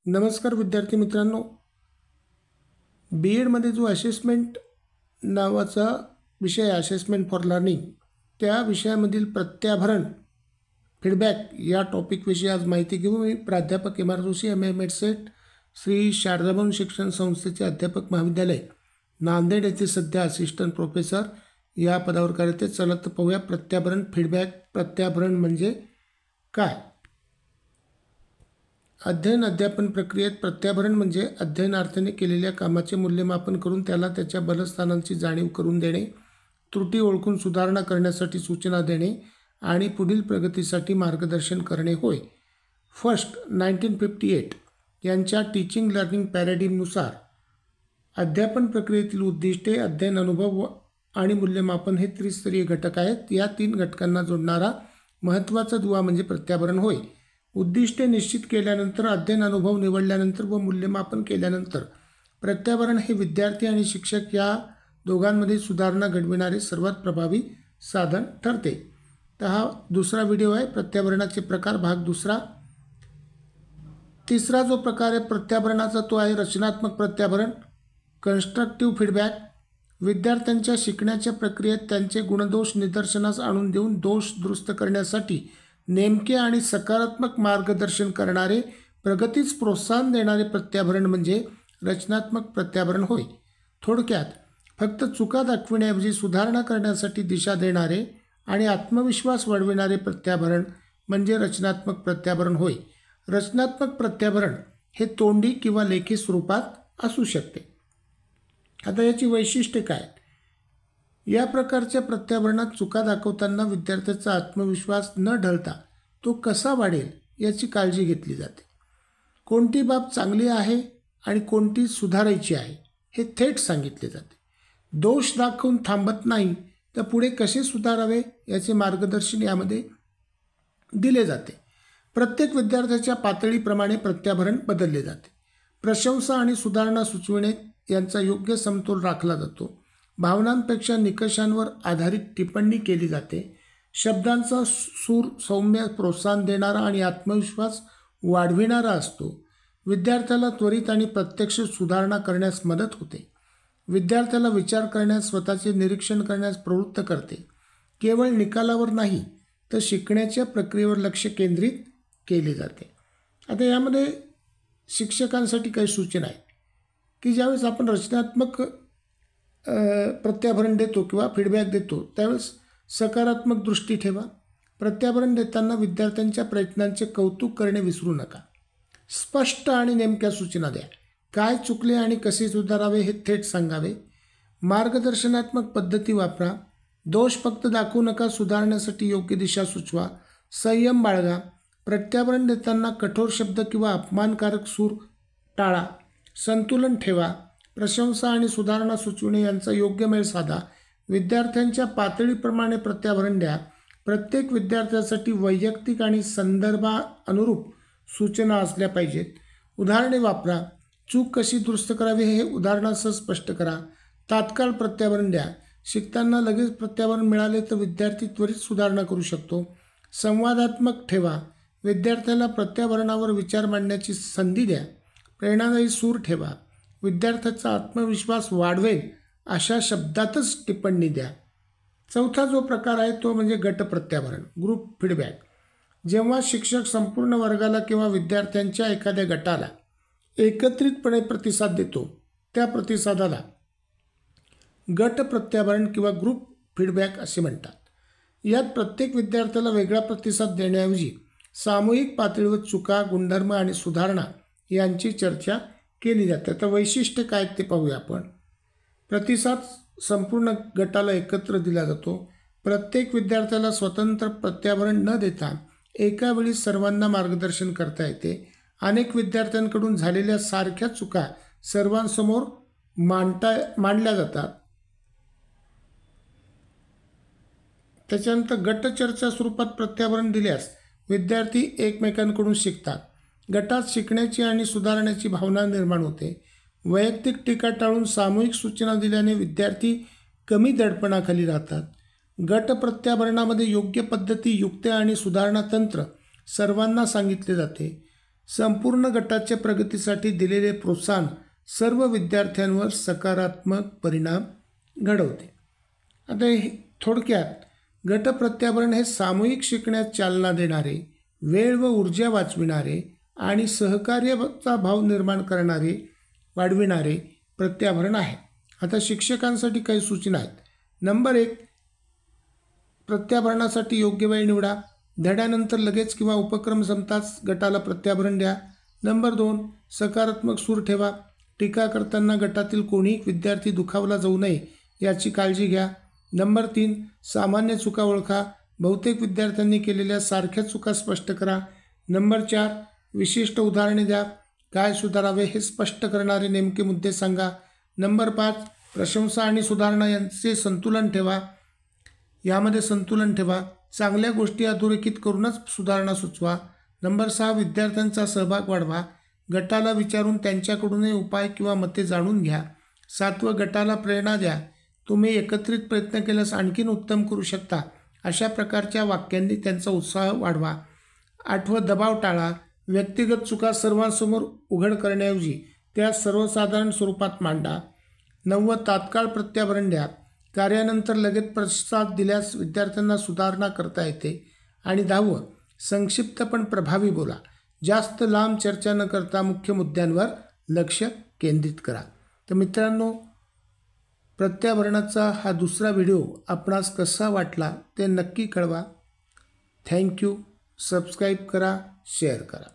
नमस्कार विद्यार्थी मित्रांनो, बी एडमध्ये जो असेसमेंट नावाचा विषय असेसमेंट फॉर लर्निंग त्या विषयामधील प्रत्याभरण फीडबॅक या टॉपिकविषयी आज माहिती घेऊ। मी प्राध्यापक M R Joshi MM.Ed Shri Sharadabhavan शिक्षण संस्थेचे अध्यापक महाविद्यालय नांदेड येथे सध्या असिस्टंट प्रोफेसर या पदावर कार्यरत आहे। चला तर पाहूया प्रत्याभरण फीडबॅक। प्रत्याभरण म्हणजे काय? अध्ययन अध्यापन प्रक्रियेत प्रत्याभरण म्हणजे अध्ययनार्थीने केलेल्या कामाचे मूल्यमापन करून त्याला त्याच्या बलस्थानांची जाणीव करून देणे, त्रुटी ओळखून सुधारणा करण्यासाठी सूचना देणे आणि पुढील प्रगतीसाठी मार्गदर्शन करणे होय। फर्स्ट 1958 यांच्या टीचिंग लर्निंग पॅराडिमनुसार अध्यापन प्रक्रियेतील उद्दिष्टे, अध्ययन अनुभव आणि मूल्यमापन हे त्रिस्तरीय घटक आहेत। या तीन घटकांना जोडणारा महत्त्वाचा दुवा म्हणजे प्रत्याभरण होय। उद्दिष्टे निश्चित केल्यानंतर, अध्ययन अनुभव निवडल्यानंतर व मूल्यमापन केल्यानंतर प्रत्याभरण हे विद्यार्थी आणि शिक्षक या दोघांमध्ये सुधारणा घडविणारे सर्वात प्रभावी साधन ठरते। तर हा दुसरा व्हिडिओ आहे, प्रत्याभरणाचे प्रकार भाग दुसरा। तिसरा जो प्रकार आहे प्रत्याभरणाचा तो आहे रचनात्मक प्रत्याभरण, कन्स्ट्रक्टिव्ह फीडबॅक। विद्यार्थ्यांच्या शिकण्याच्या प्रक्रियेत त्यांचे गुणदोष निदर्शनास आणून देऊन दोष दुरुस्त करण्यासाठी नेमके आणि सकारात्मक मार्गदर्शन करणारे, प्रगतीस प्रोत्साहन देणारे प्रत्याभरण म्हणजे रचनात्मक प्रत्याभरण होय। थोडक्यात फक्त चुका दाखविण्याऐवजी सुधारणा करण्यासाठी दिशा देणारे आणि आत्मविश्वास वाढविणारे प्रत्याभरण म्हणजे रचनात्मक प्रत्याभरण होय। रचनात्मक प्रत्याभरण हे तोंडी किंवा लेखी स्वरूपात असू शकते। आता याची वैशिष्ट्ये काय? या प्रकारच्या प्रत्याभरणात चुका दाखवताना विद्यार्थ्याचा आत्मविश्वास न ढळता तो कसा वाढेल याची काळजी घेतली जाते। कोणती बाब चांगली आहे आणि कोणती सुधारायची आहे हे थेट सांगितले जाते। दोष दाखवून थांबत नाही तर पुढे कसे सुधारावे याचे मार्गदर्शन यामध्ये दिले जाते। प्रत्येक विद्यार्थ्याच्या पातळीप्रमाणे प्रत्याभरण बदलले जाते। प्रशंसा आणि सुधारणा सुचविणे यांचा योग्य समतोल राखला जातो। भावनांपेक्षा निकषांवर आधारित टिप्पणी केली जाते। शब्दांचा सूर सौम्य, प्रोत्साहन देणारा आणि आत्मविश्वास वाढविणारा असतो। विद्यार्थ्याला त्वरित आणि प्रत्यक्ष सुधारणा करण्यास मदत होते। विद्यार्थ्याला विचार करण्यास, स्वतःचे निरीक्षण करण्यास प्रवृत्त करते। केवळ निकालावर नाही तर शिकण्याच्या प्रक्रियेवर लक्ष केंद्रित केले जाते। आता यामध्ये शिक्षकांसाठी काही सूचना आहेत की ज्यावेळेस आपण रचनात्मक प्रत्याभरण देतो किंवा फीडबॅक देतो त्यावेळेस सकारात्मक दृष्टी ठेवा। प्रत्याभरण देताना विद्यार्थ्यांच्या प्रयत्नांचे कौतुक करणे विसरू नका। स्पष्ट आणि नेमक्या सूचना द्या। काय चुकले आणि कसे सुधारावे हे थेट सांगावे। मार्गदर्शनात्मक पद्धती वापरा। दोष फक्त दाखवू नका, सुधारण्यासाठी योग्य दिशा सुचवा। संयम बाळगा। प्रत्याभरण देताना कठोर शब्द किंवा अपमानकारक सूर टाळा। संतुलन ठेवा। प्रशंसा आणि सुधारणा सुचविणे यांचा योग्य मेळ साधा। विद्यार्थ्यांच्या पातळीप्रमाणे प्रत्याभरण द्या। प्रत्येक विद्यार्थ्यासाठी वैयक्तिक आणि संदर्भानुरूप सूचना असल्या पाहिजेत। उदाहरणे वापरा। चूक कशी दुरुस्त करावी हे उदाहरणासह स्पष्ट करा। तात्काळ प्रत्याभरण द्या। शिकताना लगेच प्रत्याभरण मिळाले तर विद्यार्थी त्वरित सुधारणा करू शकतो। संवादात्मक ठेवा। विद्यार्थ्याला प्रत्याभरणावर विचार मांडण्याची संधी द्या। प्रेरणादायी सूर ठेवा। विद्यार्थ्याचा आत्मविश्वास वाढवेल अशा शब्दातच टिप्पणी द्या। चौथा जो प्रकार आहे तो म्हणजे गट प्रत्याभरण, ग्रुप फीडबॅक। जेव्हा शिक्षक संपूर्ण वर्गाला किंवा विद्यार्थ्यांच्या एखाद्या गटाला एकत्रितपणे प्रतिसाद देतो त्या प्रतिसादाला गट प्रत्याभरण किंवा ग्रुप फीडबॅक असे म्हणतात। यात प्रत्येक विद्यार्थ्याला वेगळा प्रतिसाद देण्याऐवजी सामूहिक पातळीवर चुका, गुणधर्म आणि सुधारणा यांची चर्चा केली जाते। तर वैशिष्ट्य काय ते पाहूया आपण। प्रतिसाद संपूर्ण गटाला एकत्र दिला जातो। प्रत्येक विद्यार्थ्याला स्वतंत्र प्रत्याभरण न देता एका वेळी सर्वांना मार्गदर्शन करता येते। अनेक विद्यार्थ्यांकडून झालेल्या सारख्या चुका सर्वांसमोर मांडल्या जातात। त्याच्यानंतर गटचर्चा स्वरूपात प्रत्याभरण दिल्यास विद्यार्थी एकमेकांकडून शिकतात। गटात शिकण्याची आणि सुधारण्याची भावना निर्माण होते। वैयक्तिक टीका टाळून सामूहिक सूचना दिल्याने विद्यार्थी कमी दडपणाखाली राहतात। गट प्रत्याभरणामध्ये योग्य पद्धती, युक्त्या आणि सुधारणा तंत्र सर्वांना सांगितले जाते। संपूर्ण गटाच्या प्रगतीसाठी दिलेले प्रोत्साहन सर्व विद्यार्थ्यांवर सकारात्मक परिणाम घडवते. आता थोडक्यात गट प्रत्याभरण हे सामूहिक शिकण्यास चालना देणारे, वेळ व ऊर्जा वाचविणारे आणि सहकार्याचा भाव निर्माण करणारे वाढविणारे प्रत्याभरण आहे. आता शिक्षकांसाठी काही सूचना आहेत. नंबर 1, प्रत्याभरणासाठी योग्य वेळ निवडा. धड्यानंतर लगेच किंवा उपक्रम संपताच गटाला प्रत्याभरण द्या. नंबर 2, सकारात्मक सूर ठेवा. टीका करताना गटातील कोणीही विद्यार्थी दुखावला जाऊ नये याची काळजी घ्या. नंबर 3, सामान्य चुका ओळखा. बहुतेक विद्यार्थ्यांनी केलेल्या सारख्या चुका स्पष्ट करा. नंबर 4, विशिष्ट उदाहरणे द्या. काय सुधारावे हे स्पष्ट करणारे नेमके मुद्दे सांगा. नंबर 5, प्रशंसा आणि सुधारणा यांचे संतुलन ठेवा. यामध्ये संतुलन ठेवा. चांगल्या गोष्टी अधोरेखित करूनच सुधारणा सुचवा. नंबर 6, विद्यार्थ्यांचा सहभाग वाढवा. गटाला विचारून त्यांच्याकडूनही उपाय किंवा मते जाणून घ्या. 7, गटाला प्रेरणा द्या. तुम्ही एकत्रित प्रयत्न केल्यास आणखीन उत्तम करू शकता अशा प्रकारच्या वाक्यांनी त्यांचा उत्साह वाढवा. 8, दबाव टाळा. व्यक्तिगत चुका सर्वांसमोर उघड करण्याऐवजी त्या सर्वसाधारण स्वरूपात मांडा. 9, तात्काळ प्रत्याभरण द्या. कार्यानंतर लगेच प्रतिसाद दिल्यास विद्यार्थ्यांना सुधारणा करता येते. आणि 10, संक्षिप्त पण प्रभावी बोला. जास्त लांब चर्चा न करता मुख्य मुद्द्यांवर लक्ष केंद्रित करा. तर मित्रांनो, प्रत्याभरणाचा हा दुसरा व्हिडिओ आपणास कसा वाटला ते नक्की कळवा. थँक्यू. सबस्क्राईब करा, शेअर करा.